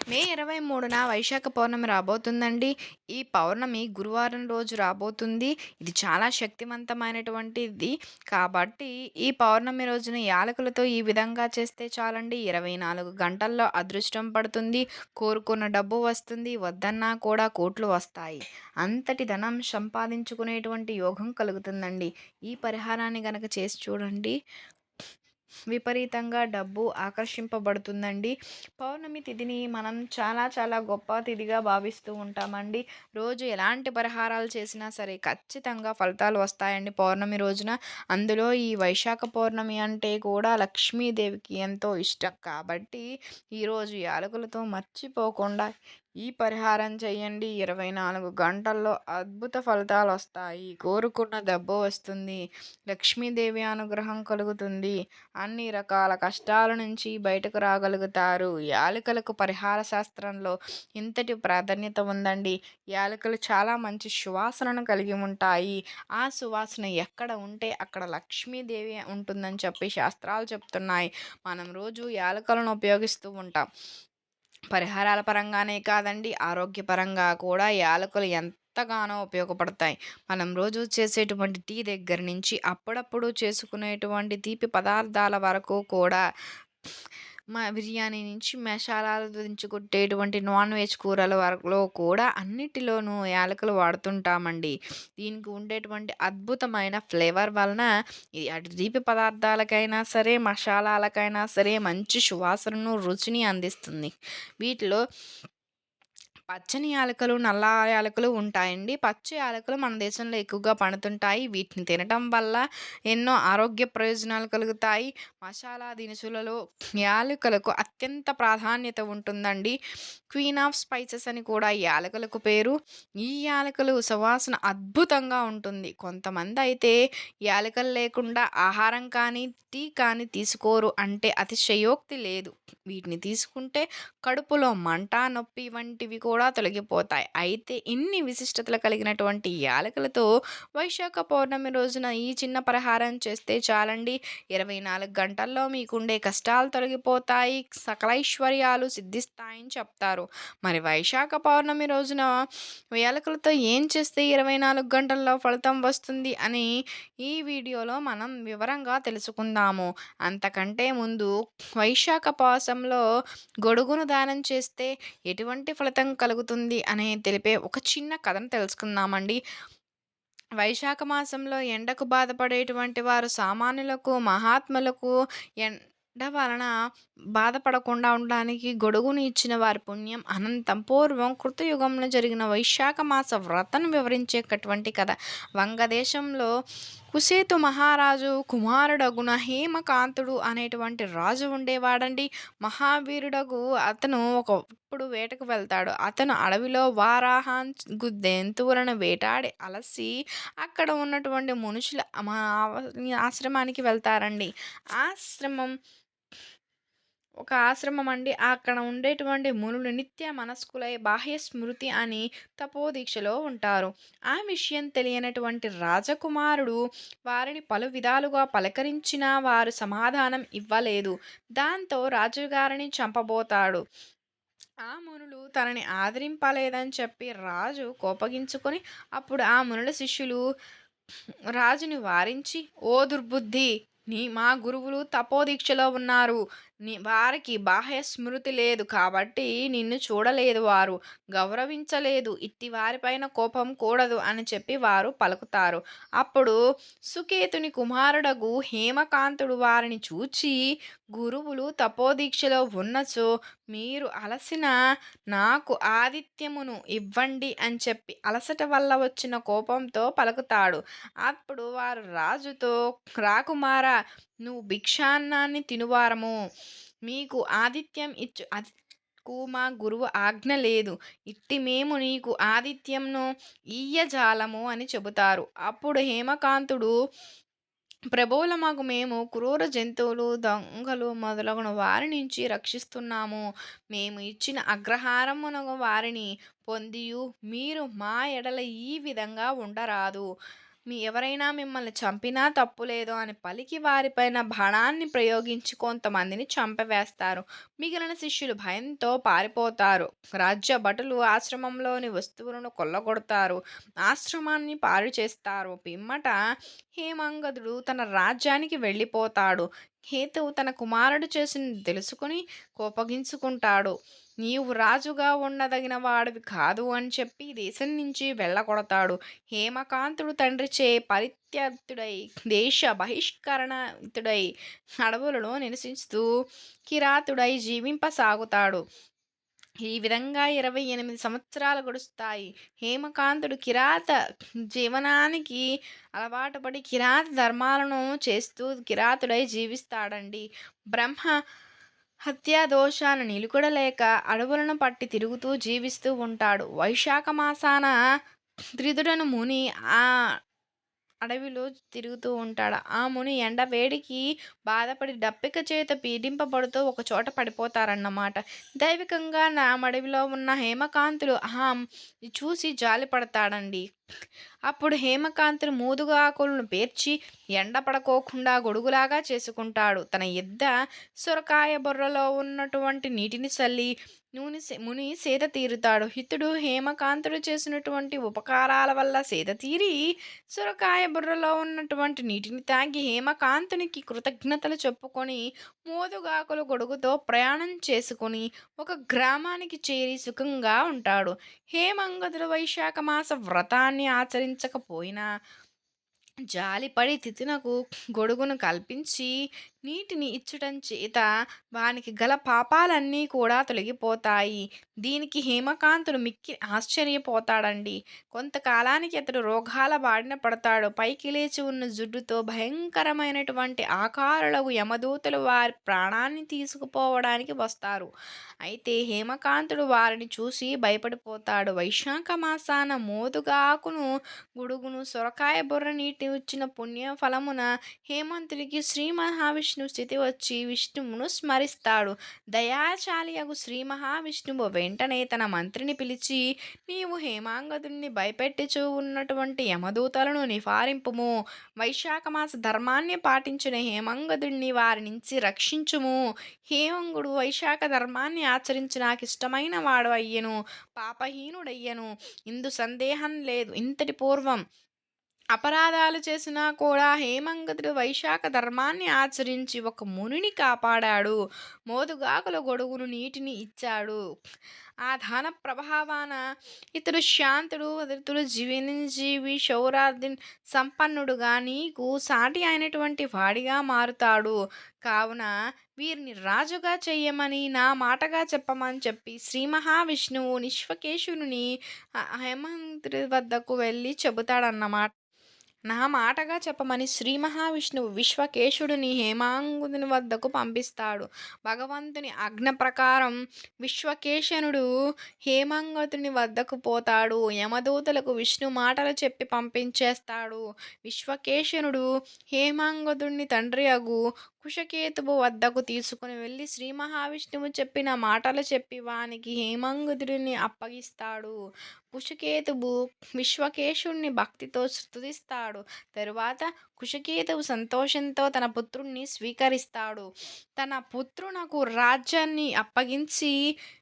మే 23న వైశాఖ పౌర్ణమి రాబోతుందండి. ఈ పౌర్ణమి గురువారం రోజు రాబోతుంది. ఇది చాలా శక్తివంతమైనటువంటిది. కాబట్టి ఈ పౌర్ణమి రోజున యాలకులతో ఈ విధంగా చేస్తే చాలండి 24 గంటల్లో అదృష్టం పడుతుంది. కోరుకున్న డబ్బు వస్తుంది. వద్దన్నా కూడా కోట్లు వస్తాయి. అంతటి ధనం సంపాదించుకునేటువంటి యోగం కలుగుతుందండి. ఈ పరిహారాన్ని గనక చేసి చూడండి. విపరీతంగా డబ్బు ఆకర్షింపబడుతుందండి. పౌర్ణమి తిథిని మనం చాలా చాలా గొప్ప తిథిగా భావిస్తూ ఉంటామండి. రోజు ఎలాంటి పరిహారాలు చేసినా సరే ఖచ్చితంగా ఫలితాలు వస్తాయండి పౌర్ణమి రోజున. అందులో ఈ వైశాఖ పౌర్ణమి అంటే కూడా లక్ష్మీదేవికి ఎంతో ఇష్టం. కాబట్టి ఈరోజు యాలకులతో మర్చిపోకుండా ఈ పరిహారం చేయండి. 24 గంటల్లో అద్భుత ఫలితాలొస్తాయి. కోరుకున్న డబ్బు వస్తుంది. లక్ష్మీదేవి అనుగ్రహం కలుగుతుంది. అన్ని రకాల కష్టాల నుంచి బయటకు రాగలుగుతారు. యాలకులకు పరిహార శాస్త్రంలో ఇంతటి ప్రాధాన్యత ఉందండి. యాలకులు చాలా మంచి సువాసనను కలిగి ఉంటాయి. ఆ సువాసన ఎక్కడ ఉంటే అక్కడ లక్ష్మీదేవి ఉంటుందని చెప్పి శాస్త్రాలు చెప్తున్నాయి. మనం రోజు యాలకులను ఉపయోగిస్తూ ఉంటాం. పరిహారాల పరంగానే కాదండి, ఆరోగ్యపరంగా కూడా యాలకులు ఎంతగానో ఉపయోగపడతాయి. మనం రోజు చేసేటువంటి టీ దగ్గర నుంచి అప్పుడప్పుడు చేసుకునేటువంటి తీపి పదార్థాల వరకు కూడా బిర్యానీ నుంచి మసాలాలు దించి కొట్టేటువంటి నాన్ వెజ్ కూరల వరకులో కూడా అన్నిటిలోనూ యాలకులు వాడుతుంటామండి. దీనికి ఉండేటువంటి అద్భుతమైన ఫ్లేవర్ వలన ఇది అటు తీపి పదార్థాలకైనా సరే, మసాలాలకైనా సరే మంచి సువాసనను, రుచిని అందిస్తుంది. వీటిలో పచ్చని యాలకులు, నల్ల యాలకులు ఉంటాయండి. పచ్చ యాలకులు మన దేశంలో ఎక్కువగా పండుతుంటాయి. వీటిని తినటం వల్ల ఎన్నో ఆరోగ్య ప్రయోజనాలు కలుగుతాయి. మసాలా దినుసులలో యాలకులకు అత్యంత ప్రాధాన్యత ఉంటుందండి. క్వీన్ ఆఫ్ స్పైసెస్ అని కూడా ఈ యాలకులకు పేరు. ఈ యాలకులు సువాసన అద్భుతంగా ఉంటుంది. కొంతమందయితే యాలకులు లేకుండా ఆహారం కానీ, టీ కానీ తీసుకోరు అంటే అతిశయోక్తి లేదు. వీటిని తీసుకుంటే కడుపులో మంట, నొప్పి వంటివి కూడా తొలగిపోతాయి. అయితే ఇన్ని విశిష్టతలు కలిగినటువంటి యాలకులతో వైశాఖ పౌర్ణమి రోజున ఈ చిన్న పరిహారం చేస్తే చాలండి. 24 గంటల్లో మీకుండే కష్టాలు తొలగిపోతాయి. సకలైశ్వర్యాలు సిద్ధిస్తాయని చెప్తారు. మరి వైశాఖ పౌర్ణమి రోజున యాలకులతో ఏం చేస్తే 24 గంటల్లో ఫలితం వస్తుంది అని ఈ వీడియోలో మనం వివరంగా తెలుసుకుందాము. అంతకంటే ముందు వైశాఖ మాసంలో గొడుగును దానం చేస్తే ఎటువంటి ఫలితం కలుగుతుంది అని తెలిపే ఒక చిన్న కథను తెలుసుకుందామండి. వైశాఖ మాసంలో ఎండకు బాధపడేటువంటి వారు సామాన్యులకు, మహాత్ములకు ఎండ వలన బాధపడకుండా ఉండడానికి గొడుగును ఇచ్చిన వారి పుణ్యం అనంతం. పూర్వం కృతయుగంలో జరిగిన వైశాఖ మాస వ్రతను వివరించేటటువంటి కథ. వంగదేశంలో కుసేతు మహారాజు కుమారుడగున హేమకాంతుడు అనేటువంటి రాజు ఉండేవాడండి. మహావీరుడగు అతను ఒకప్పుడు వేటకు వెళ్తాడు. అతను అడవిలో వారాహం జంతువులను వేటాడి అలసి అక్కడ ఉన్నటువంటి మనుషుల ఆశ్రమానికి వెళ్తారండి. ఆశ్రమం ఒక ఆశ్రమం అండి. అక్కడ ఉండేటువంటి మునులు నిత్య మనస్కులై బాహ్య స్మృతి అని తపోదీక్షలో ఉంటారు. ఆ విషయం తెలియనటువంటి రాజకుమారుడు వారిని పలు విధాలుగా పలకరించినా వారు సమాధానం ఇవ్వలేదు. దాంతో రాజుగారిని చంపబోతాడు. ఆ మునులు తనని ఆదరింపలేదని చెప్పి రాజు కోపగించుకొని అప్పుడు ఆ మునుల శిష్యులు రాజుని వారించి, "ఓ దుర్బుద్ధి! మా గురువులు తపోదీక్షలో ఉన్నారు. వారికి బాహ్య స్మృతి లేదు కాబట్టి నిన్ను చూడలేదు వారు. గౌరవించలేదు. ఇట్టి వారిపైన కోపం కూడదు" అని చెప్పి వారు పలుకుతారు. అప్పుడు సుకేతుని కుమారుడగు హేమకాంతుడు వారిని చూచి, "గురువులు తపోదీక్షలో ఉన్నచో మీరు అలసిన నాకు ఆతిథ్యమును ఇవ్వండి" అని చెప్పి అలసట వల్ల వచ్చిన కోపంతో పలుకుతాడు. అప్పుడు వారు రాజుతో, "రాకుమారా, నువ్వు భిక్షాన్నాన్ని తినువారము. మీకు ఆతిథ్యం ఇచ్చు అతిథికు మా గురువు ఆజ్ఞ లేదు. ఇట్టి మేము నీకు ఆతిథ్యంను ఇయ్యజాలము" అని చెబుతారు. అప్పుడు హేమకాంతుడు, "ప్రభువులమగు మేము క్రూర జంతువులు, దొంగలు మొదలగున వారి నుంచి రక్షిస్తున్నాము. మేము ఇచ్చిన అగ్రహారమునకు వారిని పొందియు మీరు మా ఎడల ఈ విధంగా ఉండరాదు. ఎవరైనా మిమ్మల్ని చంపినా తప్పులేదు అని పలికి వారిపైన బాణాన్ని ప్రయోగించి కొంతమందిని చంపివేస్తారు. మిగిలిన శిష్యులు భయంతో పారిపోతారు. రాజ్య భటులు ఆశ్రమంలోని వస్తువులను కొల్లగొడతారు. ఆశ్రమాన్ని పాడు చేస్తారు. పిమ్మట హేమంగదుడు తన రాజ్యానికి వెళ్ళిపోతాడు. కేతువు తన కుమారుడు చేసింది తెలుసుకుని కోపగించుకుంటాడు. నీవు రాజుగా ఉండదగిన వాడివి కాదు అని చెప్పి దేశం నుంచి వెళ్ళగొడతాడు. హేమకాంతుడు తండ్రిచే పరిత్యక్తుడై దేశ బహిష్కరణితుడై అడవులలో నివసిస్తూ కిరాతుడై జీవింపసాగుతాడు. ఈ విధంగా 28 సంవత్సరాలు గడుస్తాయి. హేమకాంతుడు కిరాత జీవనానికి అలవాటు పడి కిరాత ధర్మాలను చేస్తూ కిరాతుడై జీవిస్తాడండి. బ్రహ్మ హత్యా దోషాన్ని నిలుకడలేక అడవులను పట్టి తిరుగుతూ జీవిస్తూ ఉంటాడు. వైశాఖ మాసాన త్రిదుడను ముని ఆ అడవిలో తిరుగుతూ ఉంటాడు. ఆ ముని ఎండ వేడికి బాధపడి దప్పిక చేత పీడింపబడుతూ ఒకచోట పడిపోతారన్నమాట. దైవికంగా నా అడవిలో ఉన్న హేమకాంతులు చూసి జాలిపడతాడండి. అప్పుడు హేమకాంతులు మూదుగా ఆకులను పేర్చి ఎండ పడకోకుండా గొడుగులాగా చేసుకుంటాడు. తన ఎద్ద సొరకాయ బుర్రలో ఉన్నటువంటి నీటిని చల్లి ముని సేద తీరుతాడు. హితుడు హేమకాంతుడు చేసినటువంటి ఉపకారాల వల్ల సేద తీరి సొరకాయ బుర్రలో ఉన్నటువంటి నీటిని తాగి హేమకాంతునికి కృతజ్ఞతలు చెప్పుకొని మోదుగాకులు గొడుగుతో ప్రయాణం చేసుకుని ఒక గ్రామానికి చేరి సుఖంగా ఉంటాడు. హేమంగదుడు వైశాఖ మాస వ్రతాన్ని ఆచరించకపోయినా జాలిపడి తిథునకు గొడుగును కల్పించి నీటిని ఇచ్చటం చేత వానికి గల పాపాలన్నీ కూడా తొలగిపోతాయి. దీనికి హేమకాంతుడు మిక్కి ఆశ్చర్యపోతాడండి. కొంతకాలానికి అతడు రోగాల బారిన పడతాడు. పైకి లేచి ఉన్న జుట్టుతో భయంకరమైనటువంటి ఆకారులకు యమదూతలు వారి ప్రాణాన్ని తీసుకుపోవడానికి వస్తారు. అయితే హేమకాంతుడు వారిని చూసి భయపడిపోతాడు. వైశాఖ మాసాన మోదుగాకును గుడుగును సొరకాయ బుర్ర నీటి వచ్చిన పుణ్య ఫలమున హేమంతుడికి శ్రీ మహావిష్ణువు స్థితి వచ్చి విష్ణువును స్మరిస్తాడు. దయాశాలియగు శ్రీ మహావిష్ణువు వెంటనే తన మంత్రిని పిలిచి నీవు హేమాంగదుని భయపెట్టుచూ ఉన్నటువంటి యమదూతలను నివారింపుము. వైశాఖ మాస ధర్మాన్ని పాటించిన హేమంగదుడిని వారి నుంచి రక్షించుము. హేమంగుడు వైశాఖ ధర్మాన్ని ఆచరించి నాకు ఇష్టమైన వాడు అయ్యను, పాపహీనుడయ్యను, ఇందు సందేహం లేదు. ఇంతటి పూర్వం అపరాధాలు చేసినా కూడా హేమంగదుడు వైశాఖ ధర్మాన్ని ఆచరించి ఒక మునిని కాపాడాడు. మోదుగాకుల గొడుగును నీటిని ఇచ్చాడు. ఆ దాన ప్రభావాన ఇతడు శాంతుడు, ఇతడు జీవి శౌరార్థి సంపన్నుడుగా నీకు సాటి అయినటువంటి వాడిగా మారుతాడు. కావున వీరిని రాజుగా చెయ్యమని నా మాటగా చెప్పమని చెప్పి శ్రీ మహావిష్ణువు నిశ్వకేశుని హేమంతుడి వద్దకు వెళ్ళి చెబుతాడన్నమాట. నా మాటగా చెప్పమని శ్రీ మహావిష్ణువు విశ్వకేశుడిని హేమాంగుని వద్దకు పంపిస్తాడు. భగవంతుని ఆజ్ఞ ప్రకారం విశ్వకేశనుడు హేమాంగతుని వద్దకు పోతాడు. యమదూతలకు విష్ణు మాటలు చెప్పి పంపించేస్తాడు. విశ్వకేశనుడు హేమాంగతుని తండ్రి అగు కుశకేతువు వద్దకు తీసుకుని వెళ్ళి శ్రీ మహావిష్ణువు చెప్పిన మాటలు చెప్పి వానికి హేమంగుదుడిని అప్పగిస్తాడు. కుశకేతువు విశ్వకేశుణ్ణి భక్తితో స్తుతిస్తాడు. తరువాత కుశకేతువు సంతోషంతో తన పుత్రుణ్ణి స్వీకరిస్తాడు. తన పుత్రునకు రాజ్యాన్ని అప్పగించి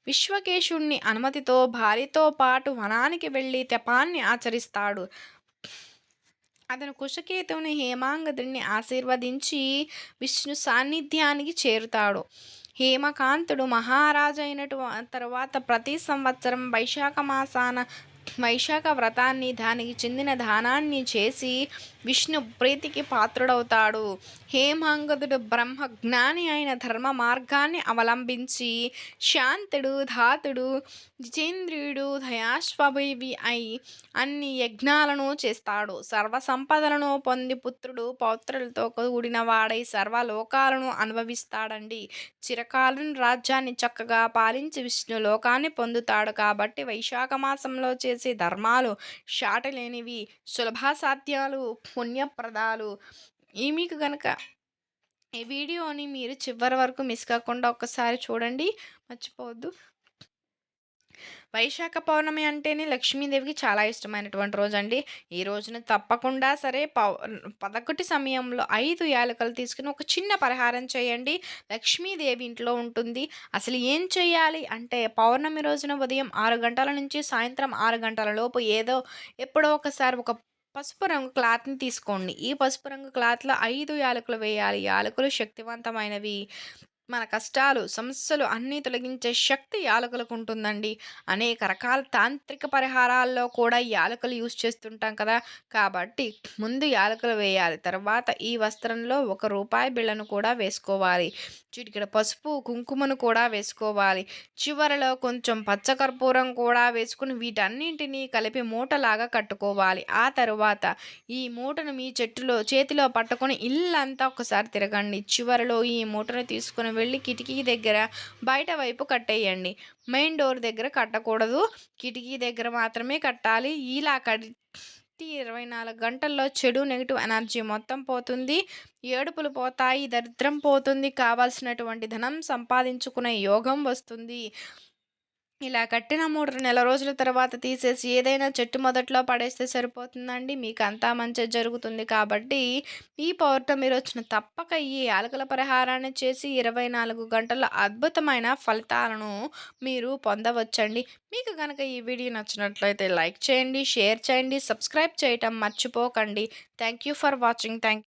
విశ్వకేశుణ్ణి అనుమతితో భార్యతో పాటు వనానికి వెళ్ళి తపాన్ని ఆచరిస్తాడు. అతను కుశకేతువుని హేమాంగదుడిని ఆశీర్వదించి విష్ణు సాన్నిధ్యానికి చేరుతాడు. హేమకాంతుడు మహారాజైనటు తర్వాత ప్రతి సంవత్సరం వైశాఖ మాసాన వైశాఖ వ్రతాన్ని దానికి చెందిన దానాన్ని చేసి విష్ణు ప్రీతికి పాత్రుడవుతాడు. హేమాంగదుడు బ్రహ్మజ్ఞాని అయిన ధర్మ మార్గాన్ని అవలంబించి శాంతుడు, ధాతుడు, జితేంద్రియుడు, దయాస్వభావి అయి అన్ని యజ్ఞాలను చేస్తాడు. సర్వ సంపదలను పొంది పుత్రుడు పౌత్రులతో కూడిన వాడై సర్వలోకాలను అనుభవిస్తాడండి. చిరకాలం రాజ్యాన్ని చక్కగా పాలించి విష్ణు లోకాన్ని పొందుతాడు. కాబట్టి వైశాఖ మాసంలో చేసే ధర్మాలు శాటలేనివి, సులభాసాధ్యాలు, పుణ్యప్రదాలు. మీకు కనుక ఈ వీడియోని మీరు చివరి వరకు మిస్ కాకుండా ఒక్కసారి చూడండి, మర్చిపోవద్దు. వైశాఖ పౌర్ణమి అంటేనే లక్ష్మీదేవికి చాలా ఇష్టమైనటువంటి రోజండి. ఈ రోజున తప్పకుండా సరే 11 సమయంలో 5 యాలకులు తీసుకొని ఒక చిన్న పరిహారం చేయండి. లక్ష్మీదేవి ఇంట్లో ఉంటుంది. అసలు ఏం చేయాలి అంటే పౌర్ణమి రోజున ఉదయం 6 గంటల నుంచి సాయంత్రం 6 గంటల లోపు ఎప్పుడో ఒకసారి ఒక పసుపు రంగు క్లాత్‌ని తీసుకోండి. ఈ పసుపు రంగు క్లాత్‌లో 5 యాలకులు వేయాలి. యాలకులు శక్తివంతమైనవి. మన కష్టాలు, సమస్యలు అన్నీ తొలగించే శక్తి యాలకులకుంటుందండి. అనేక రకాల తాంత్రిక పరిహారాల్లో కూడా యాలకులు యూజ్ చేస్తుంటాం కదా! కాబట్టి ముందు యాలకులు వేయాలి. తర్వాత ఈ వస్త్రంలో రూ. 1 బిళ్ళను కూడా వేసుకోవాలి. చిటికెడు పసుపు, కుంకుమను కూడా వేసుకోవాలి. చివరలో కొంచెం పచ్చకర్పూరం కూడా వేసుకొని వీటన్నింటిని కలిపి మూటలాగా కట్టుకోవాలి. ఆ తరువాత ఈ మూటను మీ చేతిలో పట్టుకొని ఇల్లంతా ఒకసారి తిరగండి. చివరలో ఈ మూటను తీసుకొని వెళ్ళి కిటికీ దగ్గర బయట వైపు కట్టేయండి. మెయిన్ డోర్ దగ్గర కట్టకూడదు. కిటికీ దగ్గర మాత్రమే కట్టాలి. ఇలా కట్టి 24 గంటల్లో చెడు నెగెటివ్ ఎనర్జీ మొత్తం పోతుంది. ఏడుపులు పోతాయి. దరిద్రం పోతుంది. కావాల్సినటువంటి ధనం సంపాదించుకునే యోగం వస్తుంది. ఇలా కట్టిన 3 నెల రోజుల తర్వాత తీసేసి ఏదైనా చెట్టు మొదట్లో పడేస్తే సరిపోతుందండి. మీకంతా మంచే జరుగుతుంది కాబట్టి, ఈ పౌర్ణమి రోజున తప్పక ఈ యాలకుల పరిహారాన్ని చేసి 24 గంటల్లో అద్భుతమైన ఫలితాలను మీరు పొందవచ్చండి. మీకు గనక ఈ వీడియో నచ్చినట్లయితే లైక్ చేయండి, షేర్ చేయండి, సబ్స్క్రైబ్ చేయటం మర్చిపోకండి. Thank you for watching.